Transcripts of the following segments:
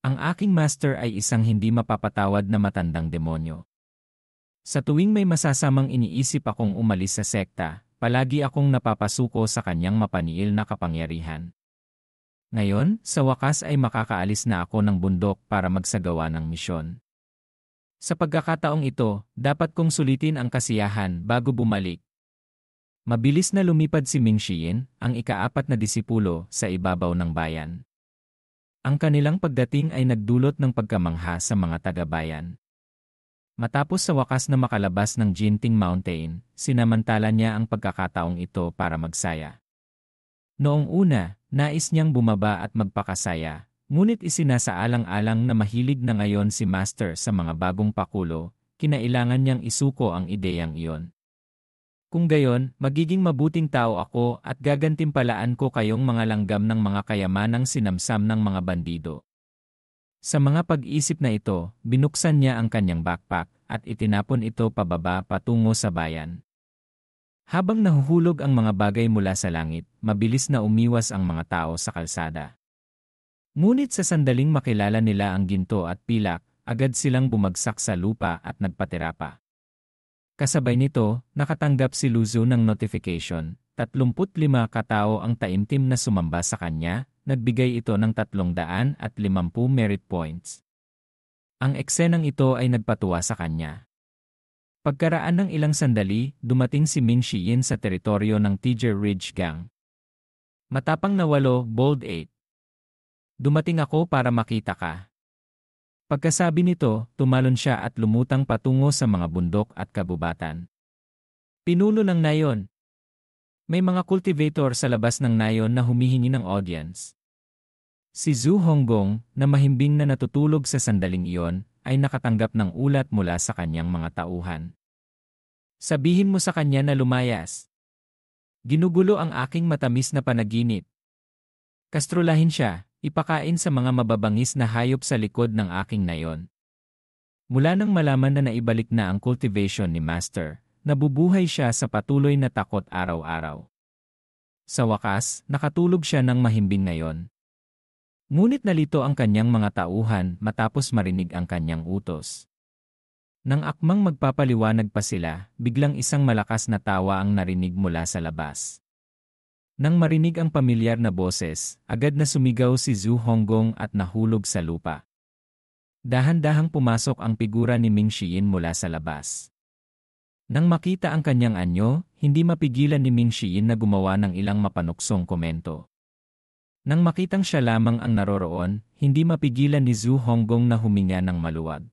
Ang aking master ay isang hindi mapapatawad na matandang demonyo. Sa tuwing may masasamang iniisip akong umalis sa sekta, palagi akong napapasuko sa kanyang mapaniil na kapangyarihan. Ngayon, sa wakas ay makakaalis na ako ng bundok para magsagawa ng misyon. Sa pagkakataong ito, dapat kong sulitin ang kasiyahan bago bumalik. Mabilis na lumipad si Ming Xiyin, ang ika-4 na disipulo, sa ibabaw ng bayan. Ang kanilang pagdating ay nagdulot ng pagkamangha sa mga taga-bayan. Matapos sa wakas na makalabas ng Jinting Mountain, sinamantala niya ang pagkakataong ito para magsaya. Noong una, nais niyang bumaba at magpakasaya, ngunit isinasaalang-alang na mahilig na ngayon si Master sa mga bagong pakulo, kinailangan niyang isuko ang ideyang iyon. Kung gayon, magiging mabuting tao ako at gagantimpalaan ko kayong mga langgam ng mga kayamanang sinamsam ng mga bandido. Sa mga pag-isip na ito, binuksan niya ang kanyang backpack at itinapon ito pababa patungo sa bayan. Habang nahuhulog ang mga bagay mula sa langit, mabilis na umiwas ang mga tao sa kalsada. Ngunit sa sandaling makilala nila ang ginto at pilak, agad silang bumagsak sa lupa at nagpatira pa. Kasabay nito, nakatanggap si Lu Zu ng notification, 35 katao ang taimtim na sumamba sa kanya, nagbigay ito ng 350 merit points. Ang eksenang ito ay nagpatuwa sa kanya. Pagkaraan ng ilang sandali, dumating si Ming Xiyin sa teritoryo ng Tiger Ridge Gang. Matapang na 8, bold 8. Dumating ako para makita ka. Pagkasabi nito, tumalon siya at lumutang patungo sa mga bundok at kabubatan. Pinuno ng nayon. May mga cultivator sa labas ng nayon na humihingi ng audience. Si Zhu Honggong, na mahimbing na natutulog sa sandaling iyon, ay nakatanggap ng ulat mula sa kanyang mga tauhan. Sabihin mo sa kanya na lumayas. Ginugulo ang aking matamis na panaginip. Kastrulahin siya, ipakain sa mga mababangis na hayop sa likod ng aking nayon. Mula nang malaman na naibalik na ang cultivation ni Master, nabubuhay siya sa patuloy na takot araw-araw. Sa wakas, nakatulog siya ng mahimbing ngayon. Ngunit nalito ang kanyang mga tauhan matapos marinig ang kanyang utos. Nang akmang magpapaliwanag pa sila, biglang isang malakas na tawa ang narinig mula sa labas. Nang marinig ang pamilyar na boses, agad na sumigaw si Zhu Honggong at nahulog sa lupa. Dahan-dahang pumasok ang figura ni Ming Xiyin mula sa labas. Nang makita ang kanyang anyo, hindi mapigilan ni Ming Xiyin na gumawa ng ilang mapanuksong komento. Nang makitang siya lamang ang naroroon, hindi mapigilan ni Zhu Honggong na huminga ng maluwag.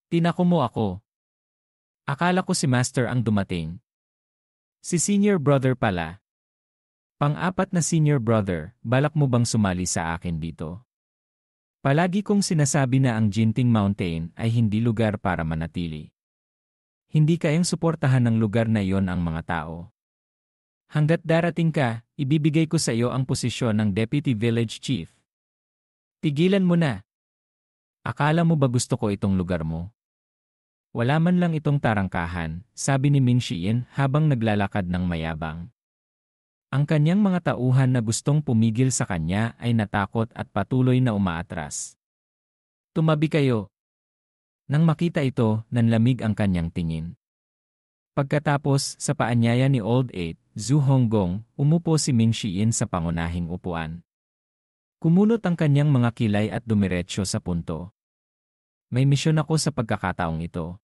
Tinako mo ako. Akala ko si Master ang dumating. Si Senior Brother pala. Pang-apat na Senior Brother, balak mo bang sumali sa akin dito? Palagi kong sinasabi na ang Jinting Mountain ay hindi lugar para manatili. Hindi kayang suportahan ng lugar na iyon ang mga tao. Hanggat darating ka, ibibigay ko sa iyo ang posisyon ng Deputy Village Chief. Tigilan mo na. Akala mo ba gusto ko itong lugar mo? Wala man lang itong tarangkahan, sabi ni Ming Xiyin habang naglalakad ng mayabang. Ang kanyang mga tauhan na gustong pumigil sa kanya ay natakot at patuloy na umaatras. Tumabi kayo. Nang makita ito, nanlamig ang kanyang tingin. Pagkatapos, sa paanyaya ni Old Eight, Zhu Honggong, umupo si Ming Xiyin sa pangunahing upuan. Kumunot ang kanyang mga kilay at dumiretso sa punto. May misyon ako sa pagkakataong ito.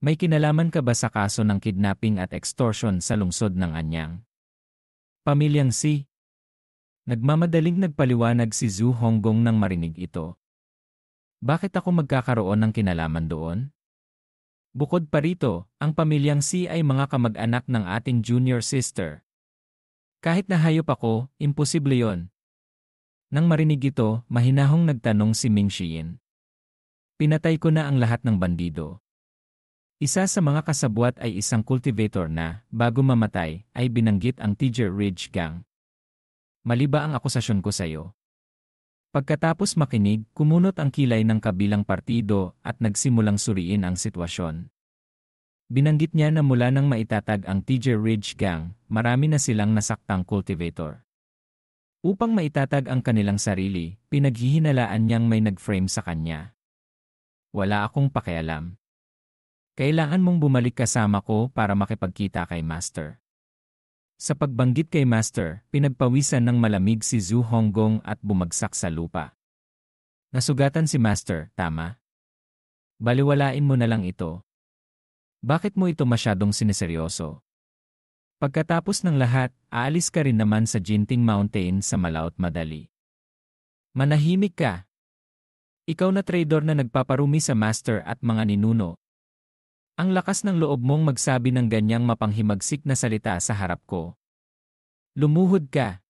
May kinalaman ka ba sa kaso ng kidnapping at extortion sa lungsod ng Anyang? Pamilyang Si. Nagmamadaling nagpaliwanag si Zhu Honggong nang marinig ito. Bakit ako magkakaroon ng kinalaman doon? Bukod pa rito, ang pamilyang Si ay mga kamag-anak ng ating junior sister. Kahit na hayop ako, imposible yon. Nang marinig ito, mahinahong nagtanong si Ming Xiyin. Pinatay ko na ang lahat ng bandido. Isa sa mga kasabwat ay isang cultivator na, bago mamatay, ay binanggit ang Tiger Ridge Gang. Mali ba ang akusasyon ko sa iyo? Pagkatapos makinig, kumunot ang kilay ng kabilang partido at nagsimulang suriin ang sitwasyon. Binanggit niya na mula nang maitatag ang Tiger Ridge Gang, marami na silang nasaktang cultivator. Upang maitatag ang kanilang sarili, pinaghihinalaan niyang may nag-frame sa kanya. Wala akong pakialam. Kailangan mong bumalik kasama ko para makipagkita kay Master. Sa pagbanggit kay Master, pinagpawisan ng malamig si Zhu Honggong at bumagsak sa lupa. Nasugatan si Master, tama? Baliwalain mo na lang ito. Bakit mo ito masyadong sineseryoso? Pagkatapos ng lahat, aalis ka rin naman sa Jinting Mountain sa malaot madali. Manahimik ka. Ikaw na traidor na nagpaparumi sa Master at mga ninuno. Ang lakas ng loob mong magsabi ng ganyang mapanghimagsik na salita sa harap ko. Lumuhod ka.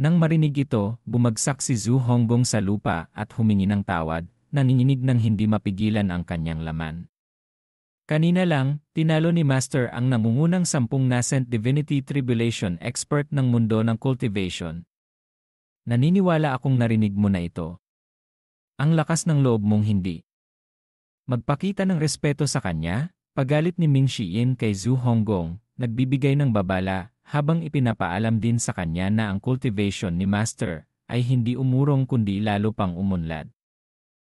Nang marinig ito, bumagsak si Zhu Honggong sa lupa at humingi ng tawad, nanginginig ng hindi mapigilan ang kanyang laman. Kanina lang, tinalo ni Master ang nangungunang 10 nascent divinity tribulation expert ng mundo ng cultivation. Naniniwala akong narinig mo na ito. Ang lakas ng loob mong hindi. Magpakita ng respeto sa kanya, pagalit ni Ming Xiyin kay Zhu Honggong, nagbibigay ng babala, habang ipinapaalam din sa kanya na ang cultivation ni Master ay hindi umurong kundi lalo pang umunlad.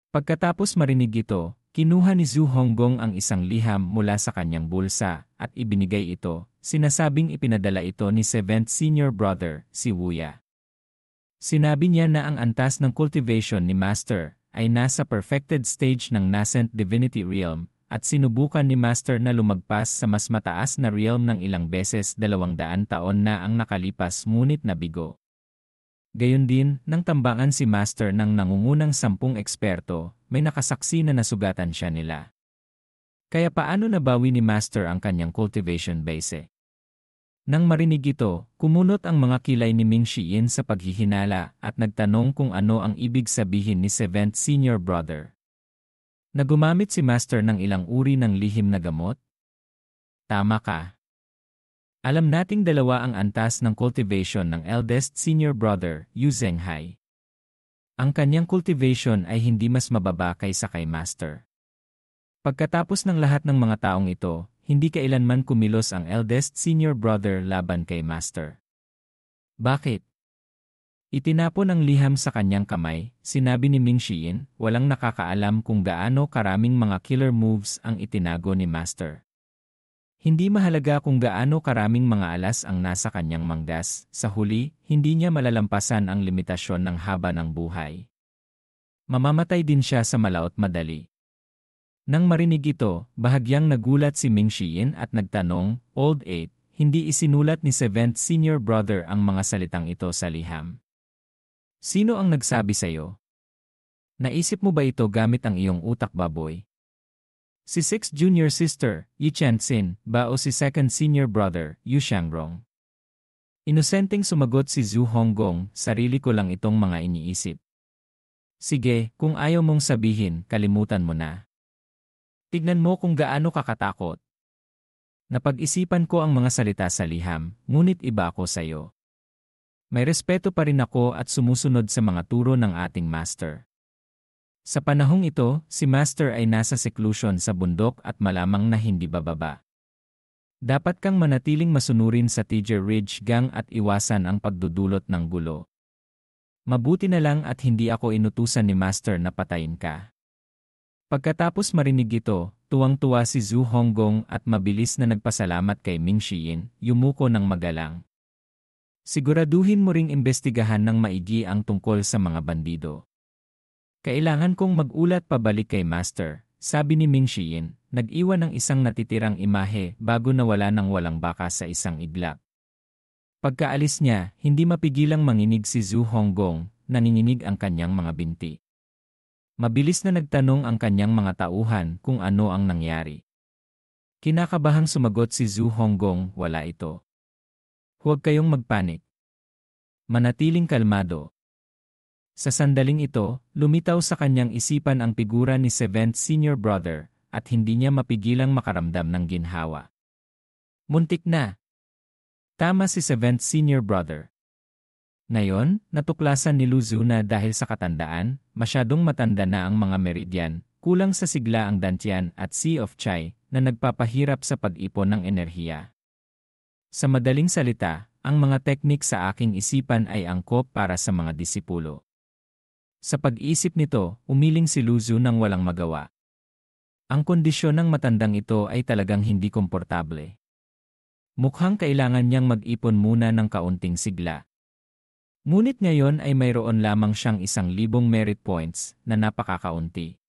Pagkatapos marinig ito, kinuha ni Zhu Honggong ang isang liham mula sa kanyang bulsa at ibinigay ito, sinasabing ipinadala ito ni 7th senior brother, si Wuya. Sinabi niya na ang antas ng cultivation ni Master ay nasa perfected stage ng nascent divinity realm at sinubukan ni Master na lumagpas sa mas mataas na realm ng ilang beses 200 taon na ang nakalipas ngunit nabigo. Gayon din, nang tambangan si Master ng nangungunang 10 eksperto, may nakasaksi na nasugatan siya nila. Kaya paano nabawi ni Master ang kanyang cultivation base? Nang marinig ito, kumunot ang mga kilay ni Ming Xiyin sa paghihinala at nagtanong kung ano ang ibig sabihin ni 7th senior brother. Nagumamit si Master ng ilang uri ng lihim na gamot? Tama ka. Alam nating dalawa ang antas ng cultivation ng eldest senior brother, Yu Zhenghai. Ang kanyang cultivation ay hindi mas mababa kaysa kay Master. Pagkatapos ng lahat ng mga taong ito, hindi kailanman kumilos ang eldest senior brother laban kay Master. Bakit? Itinapon ang liham sa kanyang kamay, sinabi ni Ming Xiyin, walang nakakaalam kung gaano karaming mga killer moves ang itinago ni Master. Hindi mahalaga kung gaano karaming mga alas ang nasa kanyang manggas, sa huli, hindi niya malalampasan ang limitasyon ng haba ng buhay. Mamamatay din siya sa malaot madali. Nang marinig ito, bahagyang nagulat si Ming Xiyin at nagtanong, Old Eight, hindi isinulat ni 7th senior brother ang mga salitang ito sa liham. Sino ang nagsabi sa'yo? Naisip mo ba ito gamit ang iyong utak baboy? Si 6th junior sister, Yi Chen-xin, ba o si 2nd senior brother, Yu Xiangrong? Inosenteng sumagot si Zhu Honggong, sarili ko lang itong mga iniisip. Sige, kung ayaw mong sabihin, kalimutan mo na. Tignan mo kung gaano kakatakot. Napag-isipan ko ang mga salita sa liham, ngunit iba ako sa'yo. May respeto pa rin ako at sumusunod sa mga turo ng ating master. Sa panahong ito, si Master ay nasa seclusion sa bundok at malamang na hindi bababa. Dapat kang manatiling masunurin sa Tiger Ridge Gang at iwasan ang pagdudulot ng gulo. Mabuti na lang at hindi ako inutusan ni Master na patayin ka. Pagkatapos marinig ito, tuwang-tuwa si Zhu Honggong at mabilis na nagpasalamat kay Ming Xiyin, yumuko ng magalang. Siguraduhin mo ring imbestigahan ng maigi ang tungkol sa mga bandido. Kailangan kong mag-ulat pabalik kay Master, sabi ni Ming Xiyin, nag-iwan ng isang natitirang imahe bago nawala ng walang baka sa isang iglap. Pagkaalis niya, hindi mapigilang manginig si Zhu Honggong, nanginginig ang kanyang mga binti. Mabilis na nagtanong ang kanyang mga tauhan kung ano ang nangyari. Kinakabahang sumagot si Zhu Honggong, wala ito. Huwag kayong magpanik. Manatiling kalmado. Sa sandaling ito, lumitaw sa kanyang isipan ang figura ni 7th senior brother at hindi niya mapigilang makaramdam ng ginhawa. Muntik na. Tama si 7th senior brother. Ngayon, natuklasan ni Lu Zhu na dahil sa katandaan, masyadong matanda na ang mga meridian, kulang sa sigla ang Dantian at Sea of Chai na nagpapahirap sa pag-ipon ng enerhiya. Sa madaling salita, ang mga teknik sa aking isipan ay angkop para sa mga disipulo. Sa pag-isip nito, umiling si Luzu nang walang magawa. Ang kondisyon ng matandang ito ay talagang hindi komportable. Mukhang kailangan niyang mag-ipon muna ng kaunting sigla. Ngunit ngayon ay mayroon lamang siyang 1,000 merit points na napakakaunti.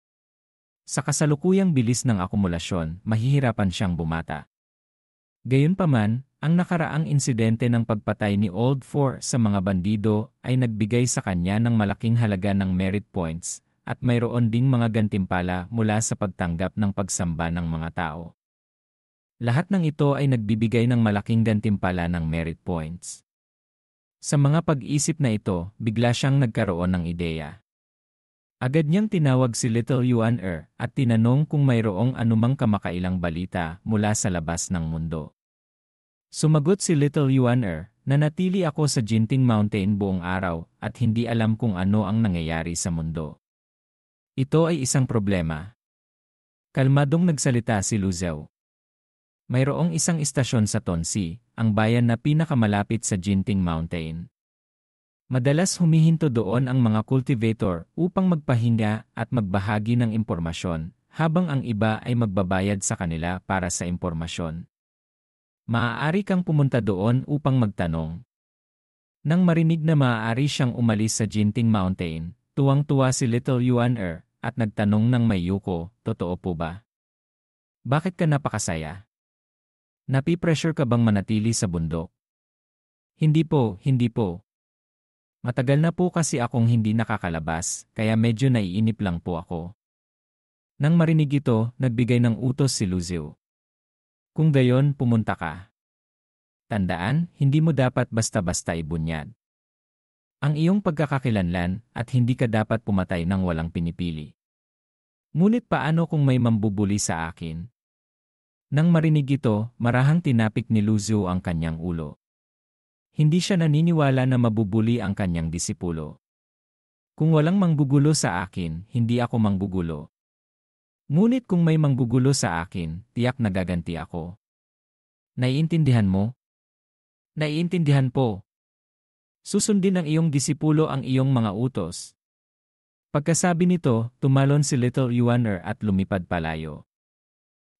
Sa kasalukuyang bilis ng akumulasyon, mahihirapan siyang bumata. Gayunpaman, ang nakaraang insidente ng pagpatay ni Old Four sa mga bandido ay nagbigay sa kanya ng malaking halaga ng merit points at mayroon ding mga gantimpala mula sa pagtanggap ng pagsamba ng mga tao. Lahat ng ito ay nagbibigay ng malaking gantimpala ng merit points. Sa mga pag-isip na ito, bigla siyang nagkaroon ng ideya. Agad niyang tinawag si Little Yuan-er at tinanong kung mayroong anumang kamakailang balita mula sa labas ng mundo. Sumagot si Little Yuan-er, nanatili ako sa Jinting Mountain buong araw at hindi alam kung ano ang nangyayari sa mundo. Ito ay isang problema. Kalmadong nagsalita si Luzhou. Mayroong isang istasyon sa Tonsi, ang bayan na pinakamalapit sa Jinting Mountain. Madalas humihinto doon ang mga cultivator upang magpahinga at magbahagi ng impormasyon, habang ang iba ay magbabayad sa kanila para sa impormasyon. Maaari kang pumunta doon upang magtanong. Nang marinig na maaari siyang umalis sa Jinting Mountain, tuwang-tuwa si Little Yuan-er at nagtanong ng may yuko, totoo po ba? Bakit ka napakasaya? Napipressure ka bang manatili sa bundok? Hindi po, hindi po. Matagal na po kasi akong hindi nakakalabas, kaya medyo naiinip lang po ako. Nang marinig ito, nagbigay ng utos si Luzhou. Kung gayon, pumunta ka. Tandaan, hindi mo dapat basta-basta ibunyad ang iyong pagkakakilanlan at hindi ka dapat pumatay ng walang pinipili. Ngunit paano kung may mambubuli sa akin? Nang marinig ito, marahang tinapik ni Luzhou ang kanyang ulo. Hindi siya naniniwala na mabubuli ang kanyang disipulo. Kung walang manggugulo sa akin, hindi ako manggugulo. Ngunit kung may manggugulo sa akin, tiyak nagaganti ako. Naiintindihan mo? Naiintindihan po. Susundin ng iyong disipulo ang iyong mga utos. Pagkasabi nito, tumalon si Little Yuan-er at lumipad palayo.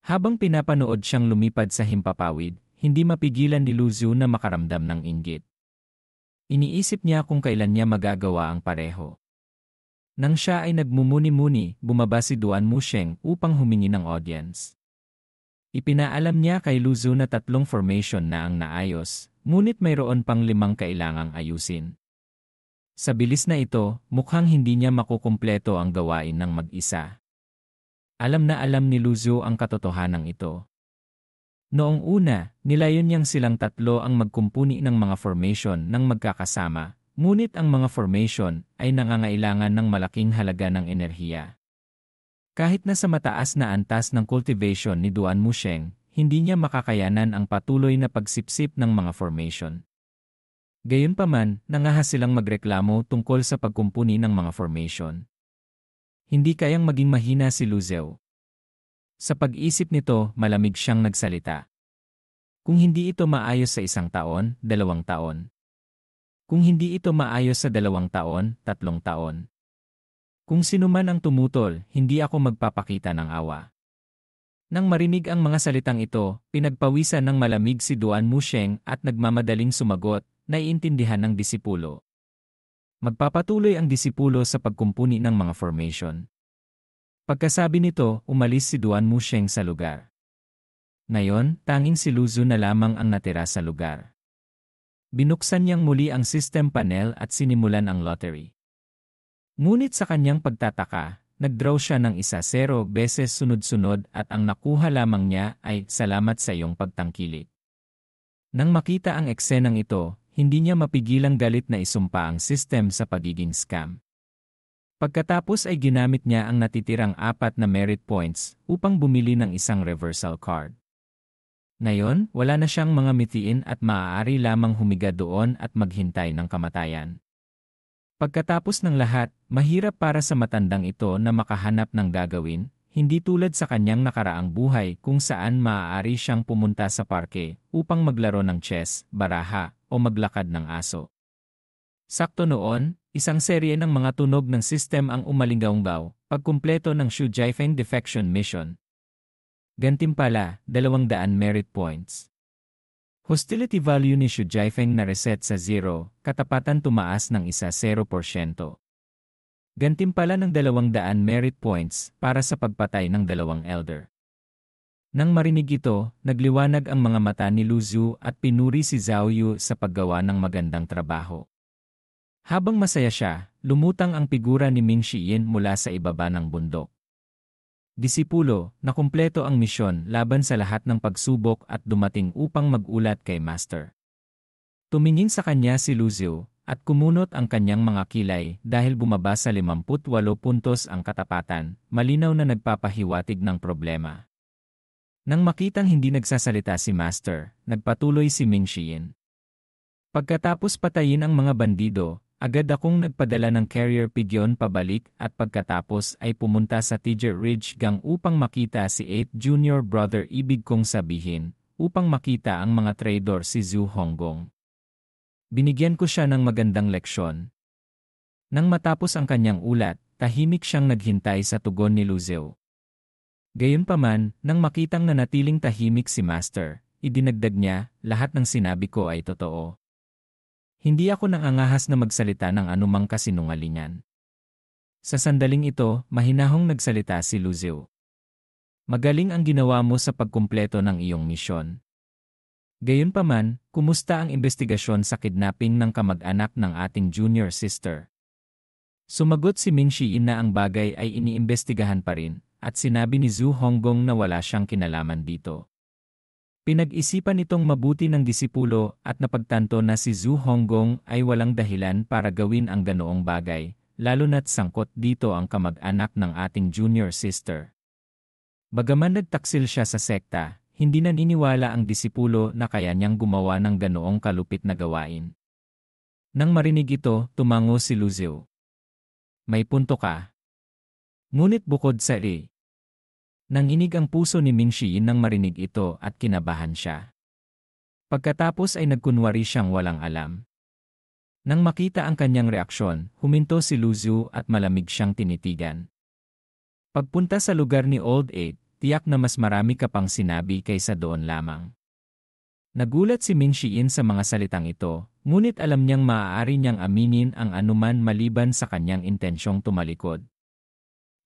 Habang pinapanood siyang lumipad sa himpapawid, hindi mapigilan ni Luzhou na makaramdam ng inggit. Iniisip niya kung kailan niya magagawa ang pareho. Nang siya ay nagmumuni-muni, bumaba si Duan Musheng upang humingi ng audience. Ipinaalam niya kay Luzhou na 3 formation na ang naayos, ngunit mayroon pang 5 kailangang ayusin. Sa bilis na ito, mukhang hindi niya makukumpleto ang gawain ng mag-isa. Alam na alam ni Luzhou ang katotohanan ito. Noong una, nilayon niyang silang 3 ang magkumpuni ng mga formation ng magkakasama, ngunit ang mga formation ay nangangailangan ng malaking halaga ng enerhiya. Kahit na sa mataas na antas ng cultivation ni Duan Musheng, hindi niya makakayanan ang patuloy na pagsipsip ng mga formation. Gayunpaman, nangahas silang magreklamo tungkol sa pagkumpuni ng mga formation. Hindi kayang maging mahina si Luzhou. Sa pag-isip nito, malamig siyang nagsalita. Kung hindi ito maayos sa 1 taon, 2 taon. Kung hindi ito maayos sa 2 taon, 3 taon. Kung sino man ang tumutol, hindi ako magpapakita ng awa. Nang marinig ang mga salitang ito, pinagpawisan ng malamig si Duan Musheng at nagmamadaling sumagot, naiintindihan ng disipulo. Magpapatuloy ang disipulo sa pagkumpuni ng mga formation. Pagkasabi nito, umalis si Duan Musheng sa lugar. Ngayon, tanging si Luzhou na lamang ang natira sa lugar. Binuksan niyang muli ang system panel at sinimulan ang lottery. Ngunit sa kanyang pagtataka, nag-draw siya ng 1-0 beses sunod-sunod at ang nakuha lamang niya ay salamat sa iyong pagtangkilik. Nang makita ang eksenang ito, hindi niya mapigilang galit na isumpa ang system sa pagiging scam. Pagkatapos ay ginamit niya ang natitirang 4 na merit points upang bumili ng isang reversal card. Ngayon, wala na siyang mga mitiin at maaari lamang humiga doon at maghintay ng kamatayan. Pagkatapos ng lahat, mahirap para sa matandang ito na makahanap ng gagawin, hindi tulad sa kanyang nakaraang buhay kung saan maaari siyang pumunta sa parke upang maglaro ng chess, baraha, o maglakad ng aso. Sakto noon, isang serye ng mga tunog ng system ang umalinggaw pagkumpleto ng Xu Jiafeng defection mission. Gantimpala, 200 merit points. Hostility value ni Xu Jiafeng na reset sa 0, katapatan tumaas ng 0%. Gantimpala ng 200 merit points para sa pagpatay ng 2 elder. Nang marinig ito, nagliwanag ang mga mata ni Lu Zhu at pinuri si Zhao Yu sa paggawa ng magandang trabaho. Habang masaya siya, lumutang ang figura ni Ming Xiyin mula sa ibaba ng bundok. Disipulo, nakumpleto ang misyon laban sa lahat ng pagsubok at dumating upang magulat kay Master. Tumingin sa kanya si Lu Zhu at kumunot ang kanyang mga kilay dahil bumaba sa 58 puntos ang katapatan, malinaw na nagpapahiwatig ng problema. Nang makitang hindi nagsasalita si Master, nagpatuloy si Ming Xiyin. Pagkatapos patayin ang mga bandido, agad akong nagpadala ng carrier pigeon pabalik at pagkatapos ay pumunta sa Tiger Ridge Gang upang makita si 8th Junior Brother, ibig kong sabihin, upang makita ang mga traidor si Zhu Honggong. Binigyan ko siya ng magandang leksyon. Nang matapos ang kanyang ulat, tahimik siyang naghintay sa tugon ni Lu Zhu. Gayunpaman, nang makitang nanatiling tahimik si Master, idinagdag niya, lahat ng sinabi ko ay totoo. Hindi ako nangangahas na magsalita ng anumang kasinungalingan. Sa sandaling ito, mahinahong nagsalita si Lu Zhu. Magaling ang ginawa mo sa pagkumpleto ng iyong misyon. Gayunpaman, kumusta ang investigasyon sa kidnapping ng kamag-anak ng ating junior sister? Sumagot si Ming Xiyin na ang bagay ay iniimbestigahan pa rin, at sinabi ni Zhu Honggong na wala siyang kinalaman dito. Pinag-isipan itong mabuti ng disipulo at napagtanto na si Zhu Honggong ay walang dahilan para gawin ang ganoong bagay, lalo na't sangkot dito ang kamag-anak ng ating junior sister. Bagaman nagtaksil siya sa sekta, hindi naniniwala ang disipulo na kaya niyang gumawa ng ganoong kalupit na gawain. Nang marinig ito, tumango si Lu Zhu. May punto ka. Ngunit bukod sa nanginig ang puso ni Ming Xiyin nang marinig ito at kinabahan siya. Pagkatapos ay nagkunwari siyang walang alam. Nang makita ang kanyang reaksyon, huminto si Lu Zhu at malamig siyang tinitigan. Pagpunta sa lugar ni Old Eight, tiyak na mas marami ka pang sinabi kaysa doon lamang. Nagulat si Ming Xiyin sa mga salitang ito, ngunit alam niyang maaari niyang aminin ang anuman maliban sa kanyang intensyong tumalikod.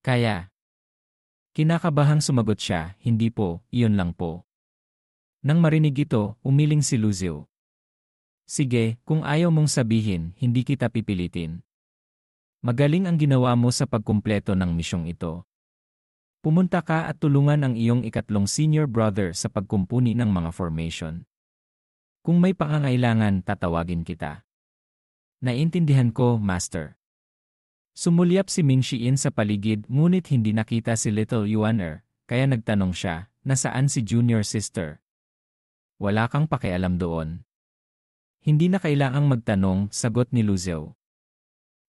Kaya, kinakabahang sumagot siya, hindi po, iyon lang po. Nang marinig ito, umiling si Lu Zhu. Sige, kung ayaw mong sabihin, hindi kita pipilitin. Magaling ang ginawa mo sa pagkumpleto ng misyong ito. Pumunta ka at tulungan ang iyong ikatlong senior brother sa pagkumpuni ng mga formation. Kung may pangangailangan, tatawagin kita. Naintindihan ko, Master. Sumulyap si Ming Xiyin sa paligid ngunit hindi nakita si Little Yuaner, kaya nagtanong siya, nasaan si junior sister? Wala kang pakialam doon. Hindi na kailangang magtanong, sagot ni Lu Zhu.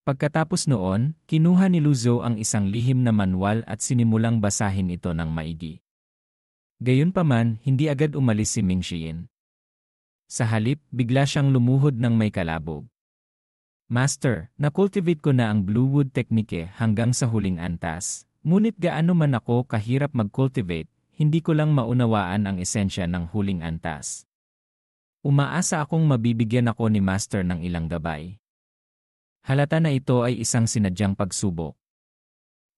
Pagkatapos noon, kinuha ni Lu Zhu ang isang lihim na manual at sinimulang basahin ito ng maigi. Gayunpaman, hindi agad umalis si Ming Xiyin. Sa halip, bigla siyang lumuhod ng may kalabog. Master, na-cultivate ko na ang Bluewood Technique hanggang sa huling antas. Ngunit gaano man ako kahirap mag-cultivate, hindi ko lang maunawaan ang esensya ng huling antas. Umaasa akong mabibigyan ako ni Master ng ilang gabay. Halata na ito ay isang sinadyang pagsubok.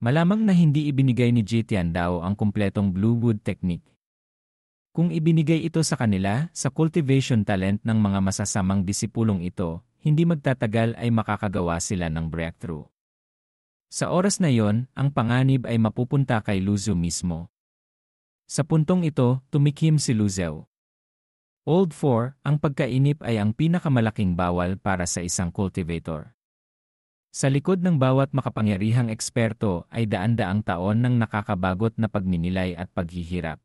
Malamang na hindi ibinigay ni Jitian Dao ang kumpletong Bluewood Technique. Kung ibinigay ito sa kanila, sa cultivation talent ng mga masasamang disipulong ito, hindi magtatagal ay makakagawa sila ng breakthrough. Sa oras na yon, ang panganib ay mapupunta kay Lu Zhu mismo. Sa puntong ito, tumikim si Lu Zhu. Old 4, ang pagkainip ay ang pinakamalaking bawal para sa isang cultivator. Sa likod ng bawat makapangyarihang eksperto ay daan-daang taon ng nakakabagot na pagninilay at paghihirap.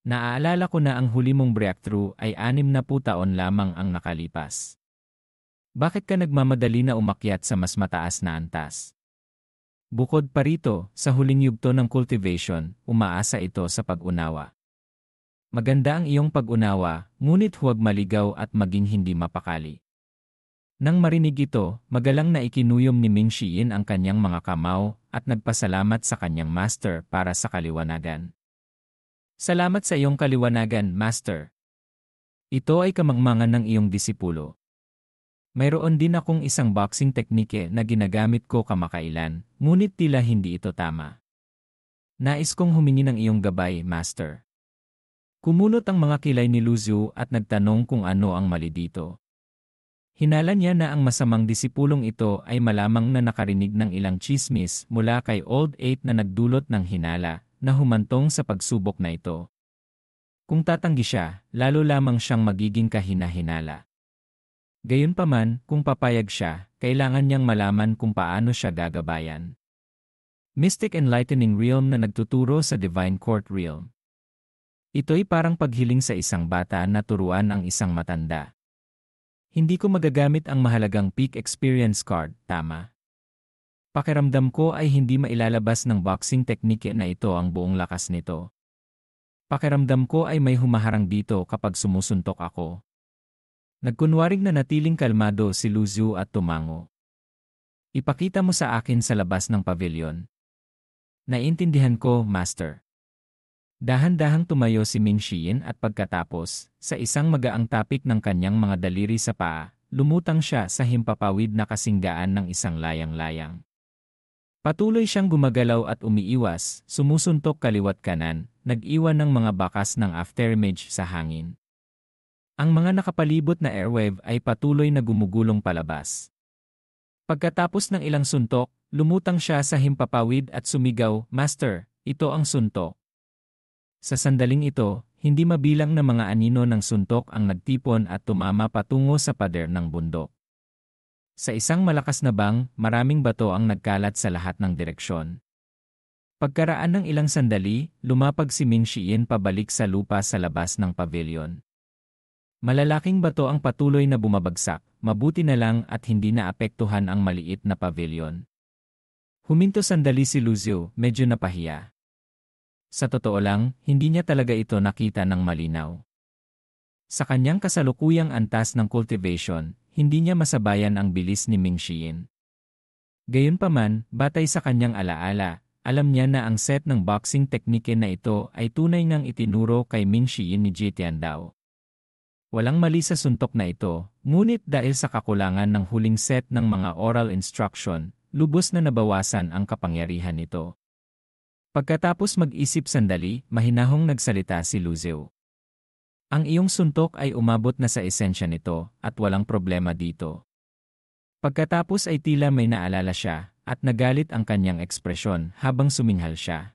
Naaalala ko na ang huli mong breakthrough ay 60 taon lamang ang nakalipas. Bakit ka nagmamadali na umakyat sa mas mataas na antas? Bukod pa rito, sa huling yugto ng cultivation, umaasa ito sa pag-unawa. Maganda ang iyong pag-unawa, ngunit huwag maligaw at maging hindi mapakali. Nang marinig ito, magalang na ikinuyom ni Ming Xiyin ang kanyang mga kamao at nagpasalamat sa kanyang master para sa kaliwanagan. Salamat sa iyong kaliwanagan, master. Ito ay kamangmangan ng iyong disipulo. Mayroon din akong isang boxing teknike na ginagamit ko kamakailan, ngunit tila hindi ito tama. Nais kong humingi ng iyong gabay, master. Kumunot ang mga kilay ni Lu Zhu at nagtanong kung ano ang mali dito. Hinala niya na ang masamang disipulong ito ay malamang na nakarinig ng ilang chismis mula kay Old Eight na nagdulot ng hinala na humantong sa pagsubok na ito. Kung tatanggi siya, lalo lamang siyang magiging kahina-hinala. Gayunpaman, kung papayag siya, kailangan niyang malaman kung paano siya gagabayan. Mystic Enlightening Realm na nagtuturo sa Divine Court Realm. Ito'y parang paghiling sa isang bata na turuan ang isang matanda. Hindi ko magagamit ang mahalagang peak experience card, tama? Pakiramdam ko ay hindi mailalabas ng boxing technique na ito ang buong lakas nito. Pakiramdam ko ay may humaharang dito kapag sumusuntok ako. Nagkunwaring na natiling kalmado si Lu Zhu at tumango. Ipakita mo sa akin sa labas ng pavilion. Naiintindihan ko, master. Dahan-dahang tumayo si Ming Xiyin at pagkatapos, sa isang magaang tapik ng kanyang mga daliri sa paa, lumutang siya sa himpapawid na kasinggaan ng isang layang-layang. Patuloy siyang gumagalaw at umiiwas, sumusuntok kaliwat kanan, nag-iwan ng mga bakas ng afterimage sa hangin. Ang mga nakapalibot na airwave ay patuloy na gumugulong palabas. Pagkatapos ng ilang suntok, lumutang siya sa himpapawid at sumigaw, "Master, ito ang suntok." Sa sandaling ito, hindi mabilang na mga anino ng suntok ang nagtipon at tumama patungo sa pader ng bundok. Sa isang malakas na bang, maraming bato ang nagkalat sa lahat ng direksyon. Pagkaraan ng ilang sandali, lumapag si Ming Xiyin pabalik sa lupa sa labas ng pavilion. Malalaking bato ang patuloy na bumabagsak, mabuti na lang at hindi naapektuhan ang maliit na pavilion. Huminto sandali si Lu Zhu, medyo napahiya. Sa totoo lang, hindi niya talaga ito nakita ng malinaw. Sa kanyang kasalukuyang antas ng cultivation, hindi niya masabayan ang bilis ni Ming Xiyin. Gayunpaman, batay sa kanyang alaala, alam niya na ang set ng boxing teknike na ito ay tunay ngang itinuro kay Ming Xiyin ni Ji Tiandao. Walang mali sa suntok na ito, ngunit dahil sa kakulangan ng huling set ng mga oral instruction, lubos na nabawasan ang kapangyarihan nito. Pagkatapos mag-isip sandali, mahinahong nagsalita si Lu Zhu. Ang iyong suntok ay umabot na sa esensya nito, at walang problema dito. Pagkatapos ay tila may naalala siya, at nagalit ang kanyang ekspresyon habang suminghal siya.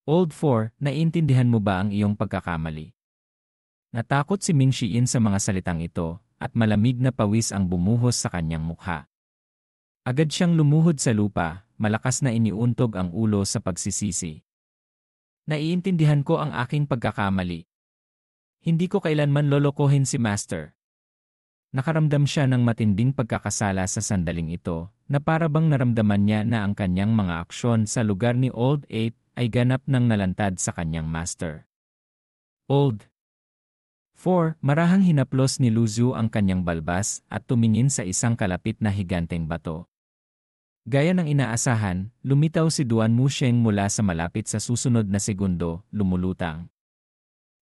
Old Four, naiintindihan mo ba ang iyong pagkakamali? Natakot si Ming Xiyin sa mga salitang ito, at malamig na pawis ang bumuhos sa kanyang mukha. Agad siyang lumuhod sa lupa, malakas na iniuntog ang ulo sa pagsisisi. Naiintindihan ko ang aking pagkakamali. Hindi ko kailanman lolokohin si Master. Nakaramdam siya ng matinding pagkakasala sa sandaling ito, na parabang naramdaman niya na ang kanyang mga aksyon sa lugar ni Old Eight ay ganap ng nalantad sa kanyang master. Old 4. Marahang hinaplos ni Lu Zhu ang kanyang balbas at tumingin sa isang kalapit na higanteng bato. Gaya ng inaasahan, lumitaw si Duan Musheng mula sa malapit sa susunod na segundo, lumulutang.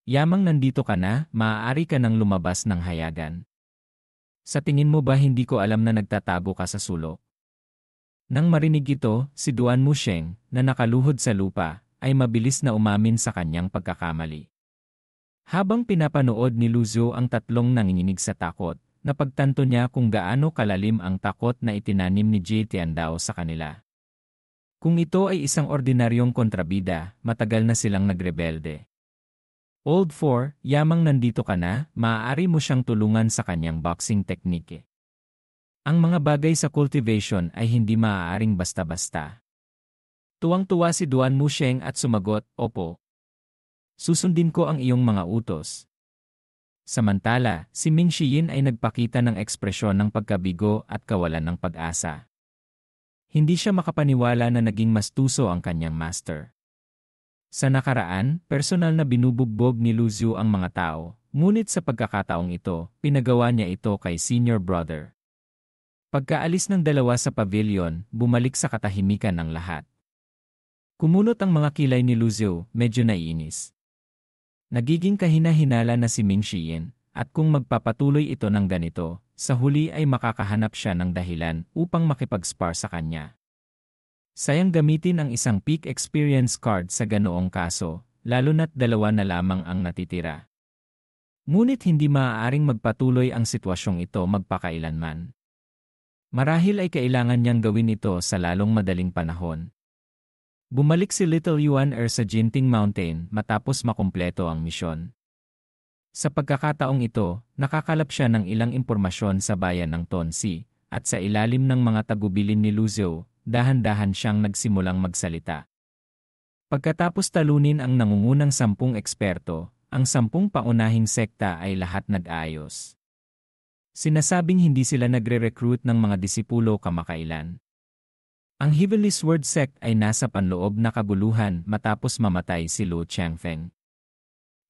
Yamang nandito ka na, maaari ka nang lumabas ng hayagan. Sa tingin mo ba hindi ko alam na nagtatago ka sa sulok? Nang marinig ito, si Duan Musheng, na nakaluhod sa lupa, ay mabilis na umamin sa kanyang pagkakamali. Habang pinapanood ni Lu Zhu ang tatlong nanginginig sa takot, napagtanto niya kung gaano kalalim ang takot na itinanim ni Ji Tiandao sa kanila. Kung ito ay isang ordinaryong kontrabida, matagal na silang nagrebelde. Old Four, yamang nandito ka na, maaari mo siyang tulungan sa kanyang boxing technique. Ang mga bagay sa cultivation ay hindi maaaring basta-basta. Tuwang-tuwa si Duan Musheng at sumagot, "Opo. Susundin ko ang iyong mga utos." Samantala, si Ming Xiyin ay nagpakita ng ekspresyon ng pagkabigo at kawalan ng pag-asa. Hindi siya makapaniwala na naging mas tuso ang kanyang master. Sa nakaraan, personal na binubugbog ni Lu Zhu ang mga tao, ngunit sa pagkakataong ito, pinagawa niya ito kay senior brother. Pagkaalis ng dalawa sa pavilion, bumalik sa katahimikan ng lahat. Kumunot ang mga kilay ni Lu Zhu, medyo naiinis. Nagiging kahina-hinala na si Ming Xiyin, at kung magpapatuloy ito ng ganito, sa huli ay makakahanap siya ng dahilan upang makipag-spar sa kanya. Sayang gamitin ang isang peak experience card sa ganoong kaso, lalo na't dalawa na lamang ang natitira. Ngunit hindi maaaring magpatuloy ang sitwasyong ito magpakailanman. Marahil ay kailangan niyang gawin ito sa lalong madaling panahon. Bumalik si Little Yuan sa Jinting Mountain matapos makumpleto ang misyon. Sa pagkakataong ito, nakakalap siya ng ilang impormasyon sa bayan ng Tonsi, at sa ilalim ng mga tagubilin ni Lu Zhu, dahan-dahan siyang nagsimulang magsalita. Pagkatapos talunin ang nangungunang 10 eksperto, ang 10 paunahing sekta ay lahat nag-ayos. Sinasabing hindi sila nagre-recruit ng mga disipulo kamakailan. Ang Heavenly Sword Sect ay nasa panloob na kaguluhan matapos mamatay si Lu Changfeng.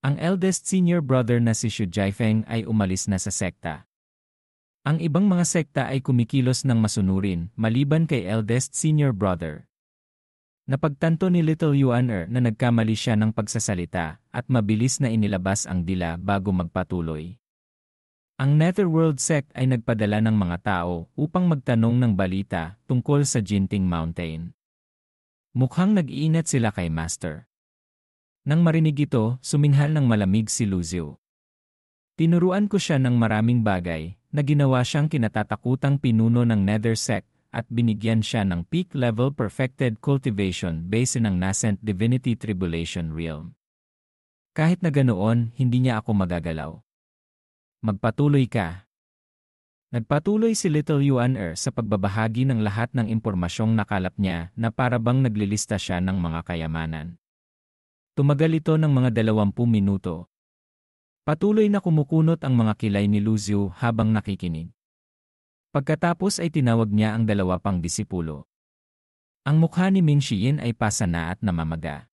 Ang eldest senior brother na si Xu Jiafeng ay umalis na sa sekta. Ang ibang mga sekta ay kumikilos ng masunurin maliban kay eldest senior brother. Napagtanto ni Little Yuan na nagkamali siya ng pagsasalita at mabilis na inilabas ang dila bago magpatuloy. Ang Netherworld Sect ay nagpadala ng mga tao upang magtanong ng balita tungkol sa Jinting Mountain. Mukhang nag-iingat sila kay Master. Nang marinig ito, suminghal ng malamig si Lu Zhu. Tinuruan ko siya ng maraming bagay na ginawa siyang kinatatakutang pinuno ng Nether Sect at binigyan siya ng peak-level perfected cultivation base ng nascent divinity tribulation realm. Kahit na ganoon, hindi niya ako magagalaw. Magpatuloy ka. Nagpatuloy si Little Yuan sa pagbabahagi ng lahat ng impormasyong nakalap niya na parabang naglilista siya ng mga kayamanan. Tumagal ito ng mga 20 minuto. Patuloy na kumukunot ang mga kilay ni Lu Zhu habang nakikinig. Pagkatapos ay tinawag niya ang 2 pang disipulo. Ang mukha ni Ming Xiyin ay pasana at namamaga.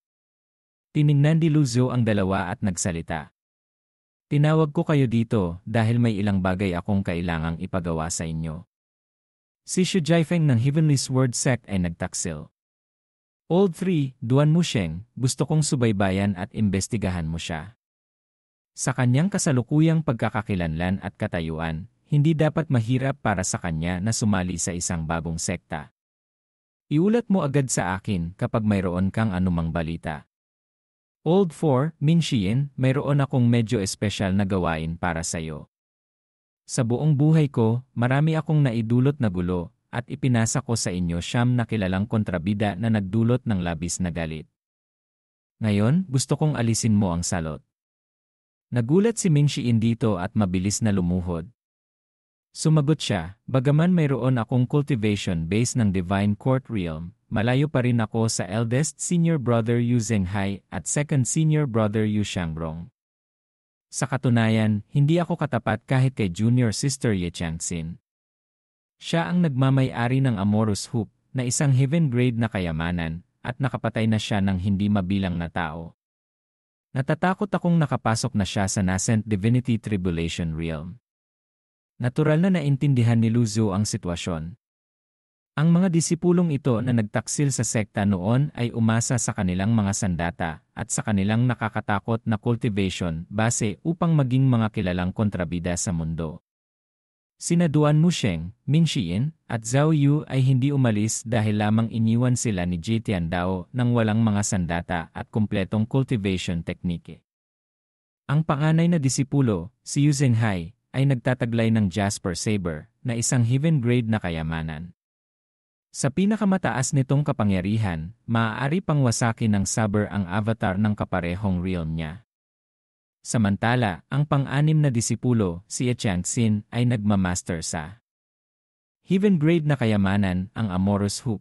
Tiningnan ni Lu Zhu ang 2 at nagsalita. Tinawag ko kayo dito dahil may ilang bagay akong kailangang ipagawa sa inyo. Si Xu Jiafeng ng Heavenly Sword Sect ay nagtaksil. Old 3, Duan Musheng, gusto kong subaybayan at imbestigahan mo siya. Sa kanyang kasalukuyang pagkakakilanlan at katayuan, hindi dapat mahirap para sa kanya na sumali sa isang bagong sekta. Iulat mo agad sa akin kapag mayroon kang anumang balita. Old 4, Ming Xiyin, mayroon akong medyo espesyal na gawain para sa iyo. Sa buong buhay ko, marami akong naidulot na gulo, at ipinasa ko sa inyo siyam na kilalang kontrabida na nagdulot ng labis na galit. Ngayon, gusto kong alisin mo ang salot. Nagulat si Ming Xiyin dito at mabilis na lumuhod. Sumagot siya, bagaman mayroon akong cultivation base ng Divine Court Realm, malayo pa rin ako sa eldest senior brother Yu Zhenghai at second senior brother Yu Xiangrong. Sa katunayan, hindi ako katapat kahit kay junior sister Ye Changxin. Siya ang nagmamay-ari ng Amorous Hoop, na isang heaven-grade na kayamanan, at nakapatay na siya ng hindi mabilang na tao. Natatakot akong nakapasok na siya sa nascent divinity tribulation realm. Natural na naintindihan ni Lu Zhu ang sitwasyon. Ang mga disipulong ito na nagtaksil sa sekta noon ay umasa sa kanilang mga sandata at sa kanilang nakakatakot na cultivation base upang maging mga kilalang kontrabida sa mundo. Sina Duan Musheng, Ming Xiyin, at Zhao Yu ay hindi umalis dahil lamang iniwan sila ni Jie Tiandao nang walang mga sandata at kumpletong cultivation teknike. Ang panganay na disipulo, si Yu Zhenghai, ay nagtataglay ng Jasper Saber, na isang heaven-grade na kayamanan. Sa pinakamataas nitong kapangyarihan, maaari pang wasakin ng Saber ang avatar ng kaparehong realm niya. Samantala, ang pang-anim na disipulo, si Ye Changxin, ay nagmamaster sa heaven-grade na kayamanan, ang Amorous Hoop.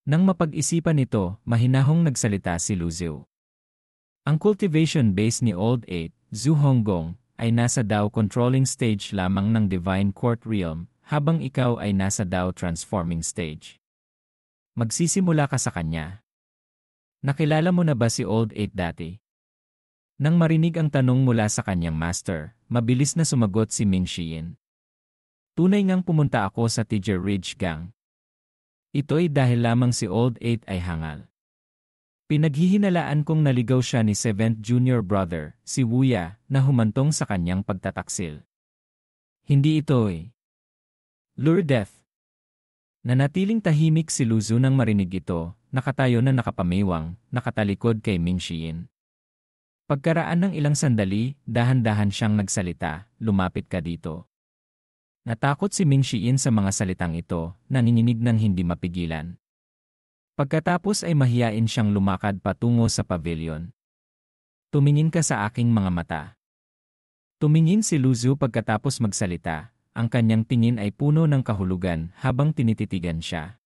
Nang mapag-isipan ito, mahinahong nagsalita si Lu Zhu. Ang cultivation base ni Old 8, Zhu Honggong, ay nasa Dao controlling stage lamang ng Divine Court Realm, habang ikaw ay nasa Dao transforming stage. Magsisimula ka sa kanya. Nakilala mo na ba si Old Eight dati? Nang marinig ang tanong mula sa kanyang master, mabilis na sumagot si Ming Xian. Tunay ngang pumunta ako sa Tiger Ridge Gang. Ito'y dahil lamang si Old Eight ay hangal. Pinaghihinalaan kong naligaw siya ni 7th junior brother, si Wuya, na humantong sa kanyang pagtataksil. Hindi ito lure death. Nanatiling tahimik si Luzu nang marinig ito, nakatayo na nakapamewang, nakatalikod kay Ming Xian. Pagkaraan ng ilang sandali, dahan-dahan siyang nagsalita, lumapit ka dito. Natakot si Ming Xian sa mga salitang ito, nanininig ng hindi mapigilan. Pagkatapos ay mahiyain siyang lumakad patungo sa pavilion. Tumingin ka sa aking mga mata. Tumingin si Luzu pagkatapos magsalita, ang kanyang tingin ay puno ng kahulugan habang tinititigan siya.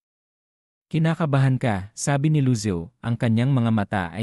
Kinakabahan ka, sabi ni Luzu, ang kanyang mga mata ay